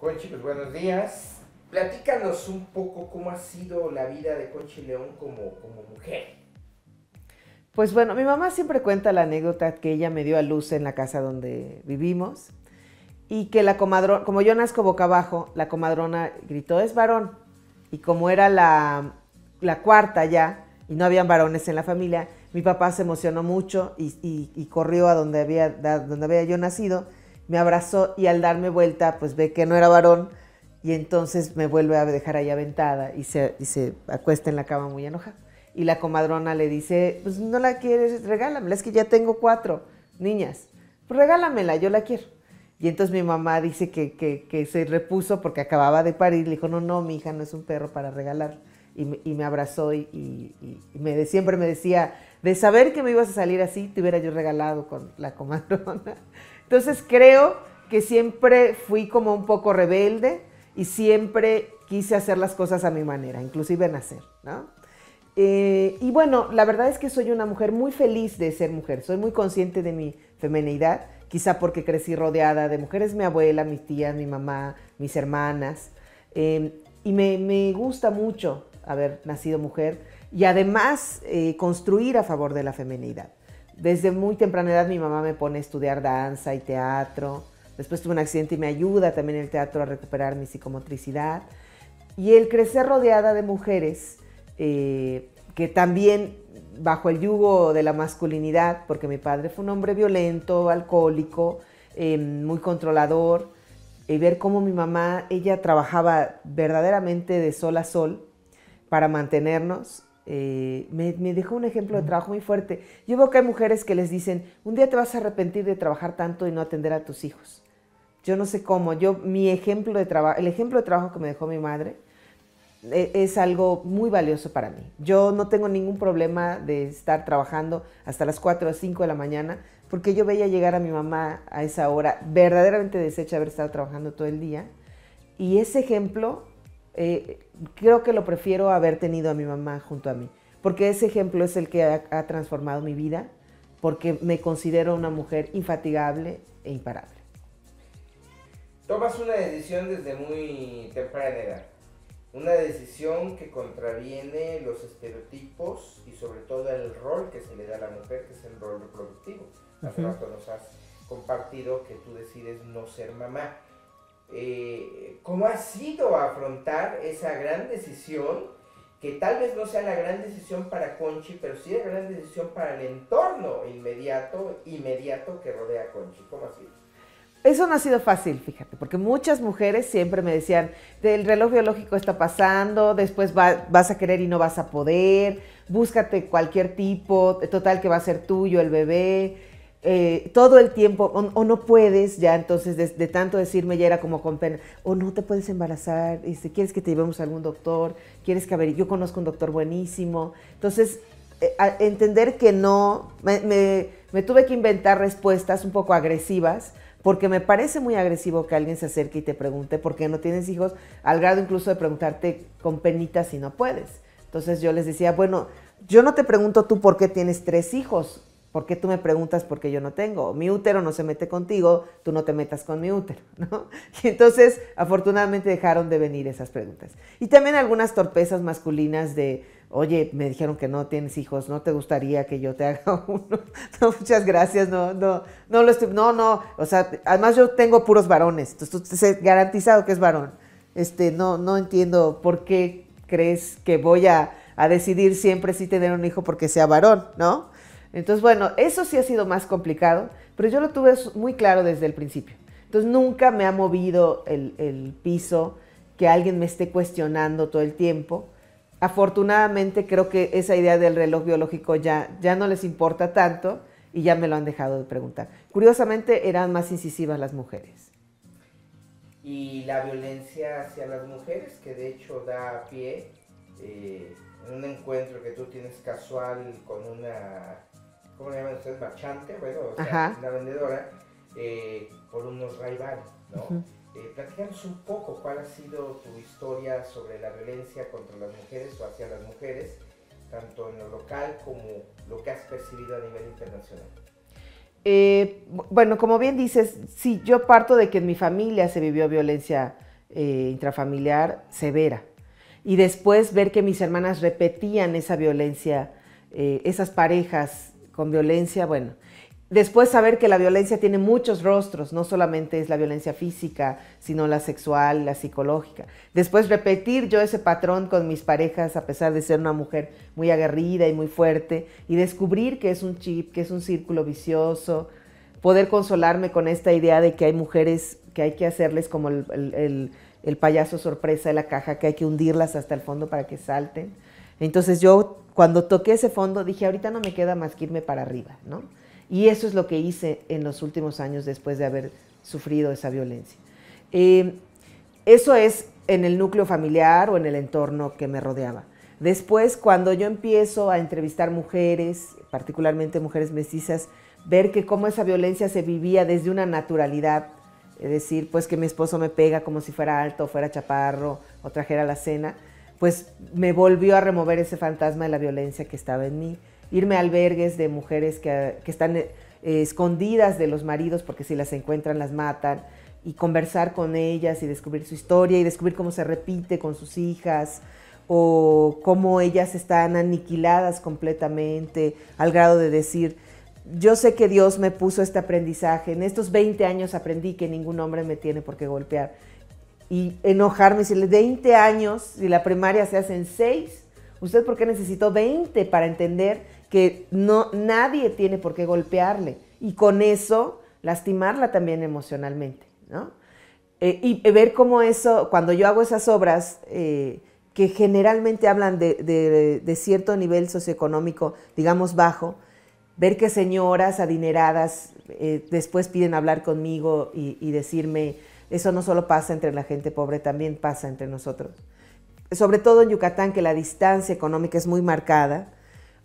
Conchi, pues buenos días. Platícanos un poco cómo ha sido la vida de Conchi León como mujer. Pues bueno, mi mamá siempre cuenta la anécdota que ella me dio a luz en la casa donde vivimos y que la comadrona, como yo nazco boca abajo, la comadrona gritó, es varón. Y como era la cuarta ya y no habían varones en la familia, mi papá se emocionó mucho y corrió a donde había yo nacido, me abrazó y al darme vuelta pues ve que no era varón y entonces me vuelve a dejar ahí aventada y se acuesta en la cama muy enojada. Y la comadrona le dice, pues no la quieres, regálamela, es que ya tengo 4 niñas, pues regálamela, yo la quiero. Y entonces mi mamá dice que se repuso porque acababa de parir, le dijo, no, mi hija no es un perro para regalar. Y me abrazó y siempre me decía, de saber que me ibas a salir así, te hubiera yo regalado con la comadrona. Entonces creo que siempre fui como un poco rebelde y siempre quise hacer las cosas a mi manera, inclusive nacer, ¿no? Y bueno, la verdad es que soy una mujer muy feliz de ser mujer, soy muy consciente de mi femineidad, quizá porque crecí rodeada de mujeres, mi abuela, mis tías, mi mamá, mis hermanas, y me gusta mucho haber nacido mujer y además construir a favor de la feminidad. Desde muy temprana edad mi mamá me pone a estudiar danza y teatro, después tuve un accidente y me ayuda también el teatro a recuperar mi psicomotricidad, y el crecer rodeada de mujeres que también bajo el yugo de la masculinidad, porque mi padre fue un hombre violento, alcohólico, muy controlador, y ver cómo mi mamá, ella trabajaba verdaderamente de sol a sol para mantenernos, me dejó un ejemplo de trabajo muy fuerte. Yo veo que hay mujeres que les dicen, un día te vas a arrepentir de trabajar tanto y no atender a tus hijos. Yo no sé cómo, el ejemplo de trabajo que me dejó mi madre, es algo muy valioso para mí. Yo no tengo ningún problema de estar trabajando hasta las 4 o 5 de la mañana, porque yo veía llegar a mi mamá a esa hora, verdaderamente deshecha de haber estado trabajando todo el día. Y ese ejemplo, creo que lo prefiero haber tenido a mi mamá junto a mí, porque ese ejemplo es el que ha transformado mi vida, porque me considero una mujer infatigable e imparable. Tomas una decisión desde muy temprana edad. Una decisión que contraviene los estereotipos y sobre todo el rol que se le da a la mujer, que es el rol reproductivo. Hace rato nos has compartido que tú decides no ser mamá. ¿Cómo ha sido afrontar esa gran decisión, que tal vez no sea la gran decisión para Conchi, pero sí la gran decisión para el entorno inmediato que rodea a Conchi? ¿Cómo ha sido? Eso no ha sido fácil, fíjate, porque muchas mujeres siempre me decían, el reloj biológico está pasando, después vas a querer y no vas a poder, búscate cualquier tipo, total que va a ser tuyo el bebé, todo el tiempo, o no puedes, ya entonces de tanto decirme ya era como con pena, o no te puedes embarazar, quieres que te llevemos a algún doctor, quieres que, a ver, yo conozco un doctor buenísimo, entonces entender que no, me tuve que inventar respuestas un poco agresivas, porque me parece muy agresivo que alguien se acerque y te pregunte por qué no tienes hijos, al grado incluso de preguntarte con penita si no puedes. Entonces yo les decía, bueno, yo no te pregunto tú por qué tienes 3 hijos, ¿por qué tú me preguntas por qué yo no tengo? Mi útero no se mete contigo, tú no te metas con mi útero, ¿no? Y entonces, afortunadamente dejaron de venir esas preguntas. Y también algunas torpezas masculinas de, oye, me dijeron que no tienes hijos, ¿no te gustaría que yo te haga uno? No, muchas gracias, no, o sea, además yo tengo puros varones, entonces garantizado que es varón. No entiendo por qué crees que voy a decidir siempre si tener un hijo porque sea varón, ¿no? Entonces, bueno, eso sí ha sido más complicado, pero yo lo tuve muy claro desde el principio. Entonces, nunca me ha movido el piso que alguien me esté cuestionando todo el tiempo. Afortunadamente, creo que esa idea del reloj biológico ya no les importa tanto y ya me lo han dejado de preguntar. Curiosamente, eran más incisivas las mujeres. Y la violencia hacia las mujeres, que de hecho da pie en un encuentro que tú tienes casual con una, ¿cómo le llaman ustedes? Marchante, bueno, o sea, una vendedora, por unos rivales, ¿no? Platícanos un poco cuál ha sido tu historia sobre la violencia contra las mujeres o hacia las mujeres, tanto en lo local como lo que has percibido a nivel internacional. Bueno, como bien dices, sí, yo parto de que en mi familia se vivió violencia intrafamiliar severa. Y después ver que mis hermanas repetían esa violencia, esas parejas con violencia, bueno. Después saber que la violencia tiene muchos rostros, no solamente es la violencia física, sino la sexual, la psicológica. Después repetir yo ese patrón con mis parejas, a pesar de ser una mujer muy aguerrida y muy fuerte, y descubrir que es un chip, que es un círculo vicioso, poder consolarme con esta idea de que hay mujeres que hay que hacerles como el payaso sorpresa de la caja, que hay que hundirlas hasta el fondo para que salten. Entonces yo, cuando toqué ese fondo, dije, ahorita no me queda más que irme para arriba, ¿no? Y eso es lo que hice en los últimos años después de haber sufrido esa violencia. Eso es en el núcleo familiar o en el entorno que me rodeaba. Después, cuando yo empiezo a entrevistar mujeres, particularmente mujeres mestizas, ver que cómo esa violencia se vivía desde una naturalidad, es decir, pues que mi esposo me pega como si fuera alto, o fuera chaparro, o trajera la cena, pues me volvió a remover ese fantasma de la violencia que estaba en mí. Irme a albergues de mujeres que están escondidas de los maridos porque si las encuentran las matan, y conversar con ellas y descubrir su historia y descubrir cómo se repite con sus hijas o cómo ellas están aniquiladas completamente al grado de decir, yo sé que Dios me puso este aprendizaje, en estos 20 años aprendí que ningún hombre me tiene por qué golpear, y enojarme y decirle, 20 años, si la primaria se hace en 6, ¿usted por qué necesitó 20 para entender que nadie tiene por qué golpearle? Y con eso lastimarla también emocionalmente, ¿no? Y ver cómo eso, cuando yo hago esas obras, que generalmente hablan de cierto nivel socioeconómico, digamos bajo, ver que señoras adineradas después piden hablar conmigo y decirme, eso no solo pasa entre la gente pobre, también pasa entre nosotros. Sobre todo en Yucatán, que la distancia económica es muy marcada,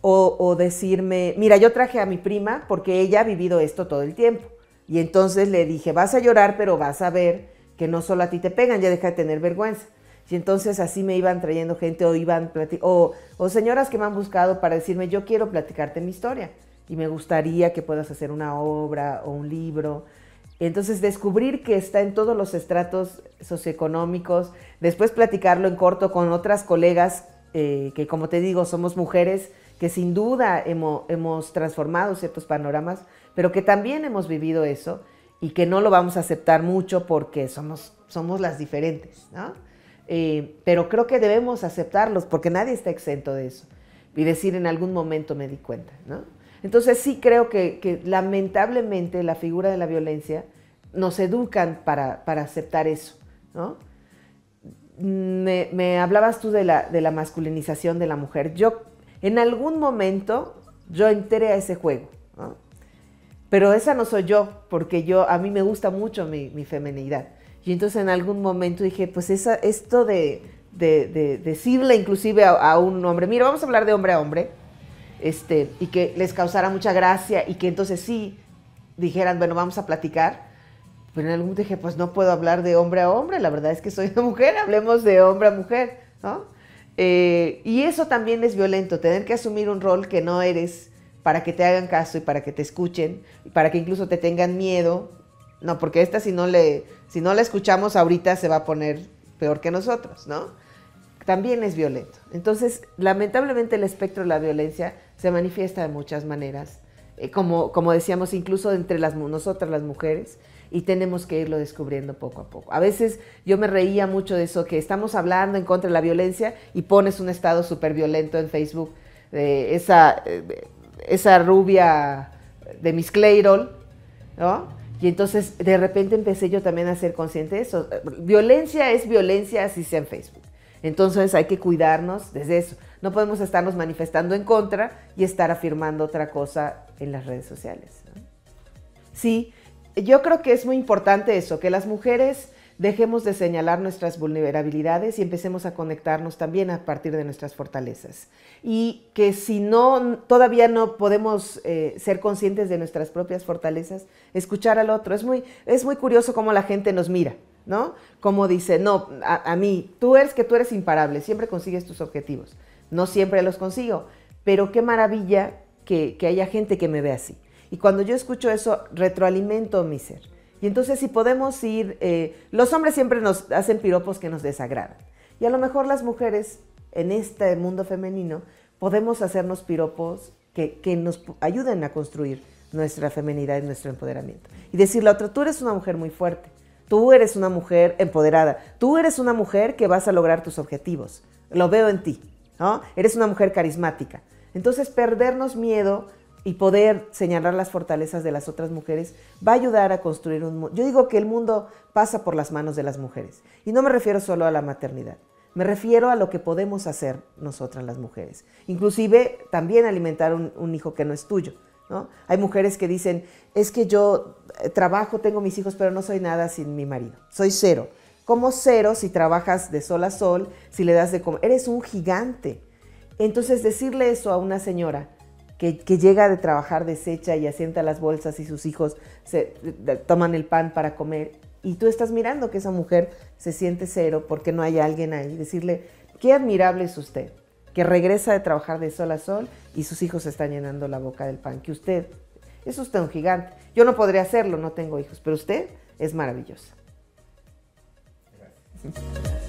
o decirme, mira, yo traje a mi prima porque ella ha vivido esto todo el tiempo. Y entonces le dije, vas a llorar, pero vas a ver que no solo a ti te pegan, ya deja de tener vergüenza. Y entonces así me iban trayendo gente o señoras que me han buscado para decirme, yo quiero platicarte mi historia y me gustaría que puedas hacer una obra o un libro. Entonces descubrir que está en todos los estratos socioeconómicos, después platicarlo en corto con otras colegas que, como te digo, somos mujeres que sin duda hemos transformado ciertos panoramas, pero que también hemos vivido eso y que no lo vamos a aceptar mucho porque somos las diferentes, ¿no? Pero creo que debemos aceptarlos porque nadie está exento de eso. Y decir, en algún momento me di cuenta, ¿no? Entonces sí creo que lamentablemente la figura de la violencia nos educan para aceptar eso, ¿no? Me hablabas tú de la masculinización de la mujer. Yo en algún momento yo entré a ese juego, ¿no? Pero esa no soy yo, porque a mí me gusta mucho mi feminidad. Y entonces en algún momento dije, pues esto de decirle inclusive a un hombre, mira, vamos a hablar de hombre a hombre, y que les causara mucha gracia y que entonces sí dijeran, bueno, vamos a platicar. Pero en algún momento dije, pues no puedo hablar de hombre a hombre, la verdad es que soy una mujer, hablemos de hombre a mujer, ¿no? Y eso también es violento, tener que asumir un rol que no eres para que te hagan caso y para que te escuchen, y para que incluso te tengan miedo. No, porque si no la escuchamos ahorita se va a poner peor que nosotros, ¿no? También es violento. Entonces, lamentablemente el espectro de la violencia se manifiesta de muchas maneras, como decíamos, incluso entre nosotras las mujeres, y tenemos que irlo descubriendo poco a poco. A veces yo me reía mucho de eso, que estamos hablando en contra de la violencia y pones un estado súper violento en Facebook, de esa rubia de Miss Clairol, ¿no? Y entonces de repente empecé yo también a ser consciente de eso. Violencia es violencia, así sea en Facebook. Entonces hay que cuidarnos desde eso. No podemos estarnos manifestando en contra y estar afirmando otra cosa en las redes sociales, ¿no? Sí, yo creo que es muy importante eso, que las mujeres dejemos de señalar nuestras vulnerabilidades y empecemos a conectarnos también a partir de nuestras fortalezas. Y que si todavía no podemos ser conscientes de nuestras propias fortalezas, escuchar al otro. Es muy curioso cómo la gente nos mira, ¿no? Como dice, no, a mí, tú eres imparable, siempre consigues tus objetivos. No siempre los consigo, pero qué maravilla que haya gente que me ve así. Y cuando yo escucho eso, retroalimento mi ser. Y entonces si podemos ir, los hombres siempre nos hacen piropos que nos desagradan. Y a lo mejor las mujeres en este mundo femenino podemos hacernos piropos que nos ayuden a construir nuestra feminidad y nuestro empoderamiento. Y decirle a otra, tú eres una mujer muy fuerte, tú eres una mujer empoderada, tú eres una mujer que vas a lograr tus objetivos, lo veo en ti, ¿no? Eres una mujer carismática. Entonces perdernos miedo y poder señalar las fortalezas de las otras mujeres va a ayudar a construir un mundo. Yo digo que el mundo pasa por las manos de las mujeres y no me refiero solo a la maternidad. Me refiero a lo que podemos hacer nosotras las mujeres. Inclusive también alimentar un hijo que no es tuyo, ¿no? Hay mujeres que dicen, es que yo trabajo, tengo mis hijos, pero no soy nada sin mi marido. Soy cero. ¿Cómo cero si trabajas de sol a sol, si le das de comer? Eres un gigante. Entonces decirle eso a una señora que llega de trabajar deshecha y asienta las bolsas y sus hijos toman el pan para comer, y tú estás mirando que esa mujer se siente cero porque no hay alguien ahí. Decirle, qué admirable es usted, que regresa de trabajar de sol a sol y sus hijos están llenando la boca del pan, que usted, es usted un gigante. Yo no podría hacerlo, no tengo hijos, pero usted es maravillosa. Gracias.